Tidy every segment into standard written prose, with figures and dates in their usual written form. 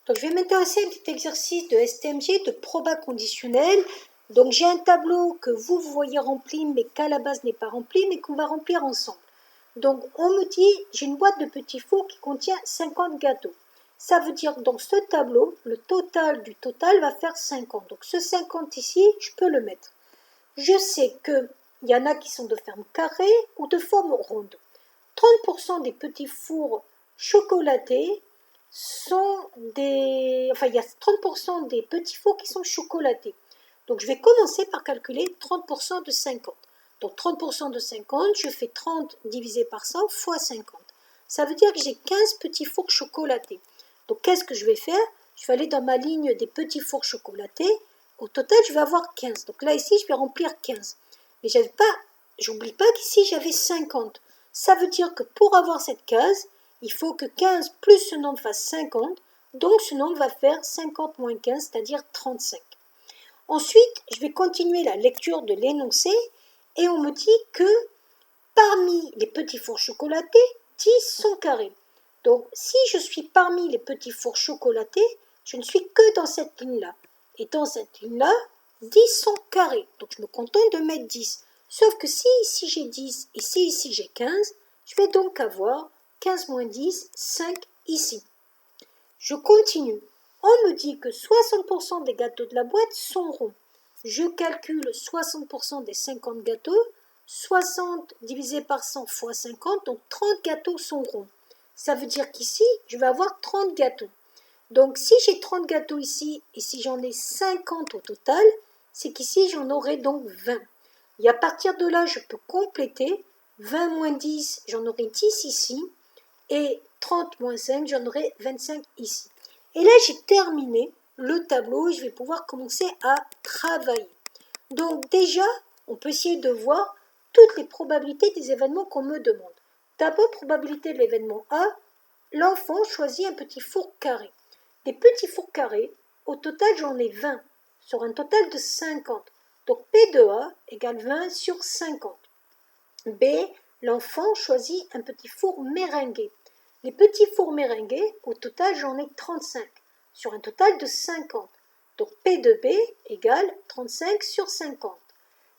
Donc, je vais m'intéresser à un petit exercice de STMG, de proba conditionnel. Donc, j'ai un tableau que vous voyez rempli, mais qu'à la base n'est pas rempli, mais qu'on va remplir ensemble. Donc, on me dit, j'ai une boîte de petits fours qui contient 50 gâteaux. Ça veut dire que dans ce tableau, le total du total va faire 50. Donc, ce 50 ici, je peux le mettre. Je sais qu'il y en a qui sont de forme carrée ou de forme ronde. 30% des petits fours chocolatés sont des... Enfin, il y a 30% des petits fours qui sont chocolatés. Donc, je vais commencer par calculer 30% de 50. Donc, 30% de 50, je fais 30 divisé par 100 fois 50. Ça veut dire que j'ai 15 petits fours chocolatés. Donc, qu'est-ce que je vais faire? Je vais aller dans ma ligne des petits fours chocolatés. Au total, je vais avoir 15. Donc là, ici, je vais remplir 15. Mais j'oublie pas qu'ici, j'avais 50. Ça veut dire que pour avoir cette case, il faut que 15 plus ce nombre fasse 50. Donc, ce nombre va faire 50 moins 15, c'est-à-dire 35. Ensuite, je vais continuer la lecture de l'énoncé et on me dit que parmi les petits fours chocolatés, 10 sont carrés. Donc, si je suis parmi les petits fours chocolatés, je ne suis que dans cette ligne-là. Et dans cette ligne-là, 10 sont carrés. Donc, je me contente de mettre 10. Sauf que si ici j'ai 10 et si ici j'ai 15, je vais donc avoir 15 moins 10, 5 ici. Je continue. On me dit que 60% des gâteaux de la boîte sont ronds. Je calcule 60% des 50 gâteaux. 60 divisé par 100 fois 50, donc 30 gâteaux sont ronds. Ça veut dire qu'ici, je vais avoir 30 gâteaux. Donc, si j'ai 30 gâteaux ici, et si j'en ai 50 au total, c'est qu'ici, j'en aurai donc 20. Et à partir de là, je peux compléter. 20 moins 10, j'en aurai 10 ici. Et 30 moins 5, j'en aurai 25 ici. Et là, j'ai terminé le tableau et je vais pouvoir commencer à travailler. Donc, déjà, on peut essayer de voir toutes les probabilités des événements qu'on me demande. D'abord, probabilité de l'événement A, l'enfant choisit un petit four carré. Des petits fours carrés, au total j'en ai 20, sur un total de 50. Donc P de A égale 20 sur 50. B, l'enfant choisit un petit four méringué. Les petits fours méringués, au total j'en ai 35, sur un total de 50. Donc P de B égale 35 sur 50.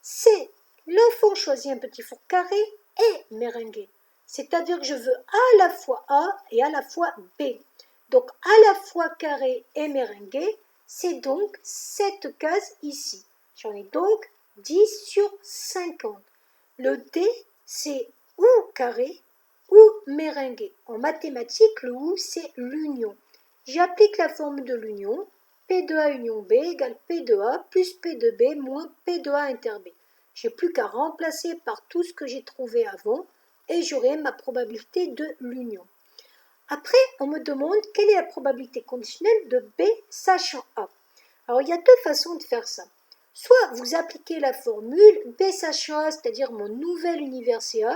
C, l'enfant choisit un petit four carré et méringué. C'est-à-dire que je veux à la fois A et à la fois B. Donc à la fois carré et méringué, c'est donc cette case ici. J'en ai donc 10 sur 50. Le D, c'est ou carré ou méringué. En mathématiques, le ou, c'est l'union. J'applique la formule de l'union. P de A union B égale P de A plus P de B moins P de A inter B. Je n'ai plus qu'à remplacer par tout ce que j'ai trouvé avant et j'aurai ma probabilité de l'union. Après, on me demande quelle est la probabilité conditionnelle de B sachant A. Alors, il y a deux façons de faire ça. Soit vous appliquez la formule B sachant A, c'est-à-dire mon nouvel univers c'est A,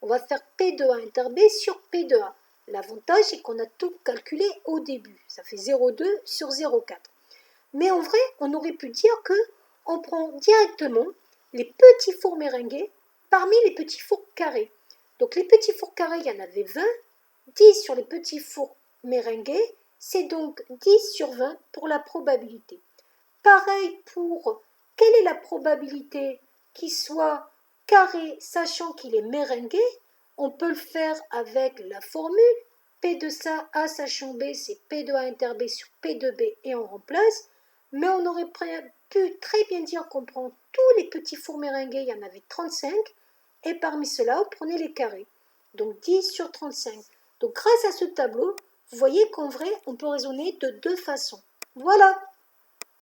on va faire P de A inter B sur P de A. L'avantage, c'est qu'on a tout calculé au début. Ça fait 0,2 sur 0,4. Mais en vrai, on aurait pu dire qu'on prend directement les petits fours méringués parmi les petits fours carrés. Donc les petits fours carrés, il y en avait 20. 10 sur les petits fours méringués, c'est donc 10 sur 20 pour la probabilité. Pareil pour quelle est la probabilité qu'il soit carré sachant qu'il est méringué. On peut le faire avec la formule. P de ça, A sachant B, c'est P de A inter B sur P de B et on remplace. Mais on aurait pu très bien dire qu'on prend tous les petits fours méringués, il y en avait 35, et parmi ceux-là, on prenait les carrés. Donc 10 sur 35. Donc grâce à ce tableau, vous voyez qu'en vrai, on peut raisonner de deux façons. Voilà!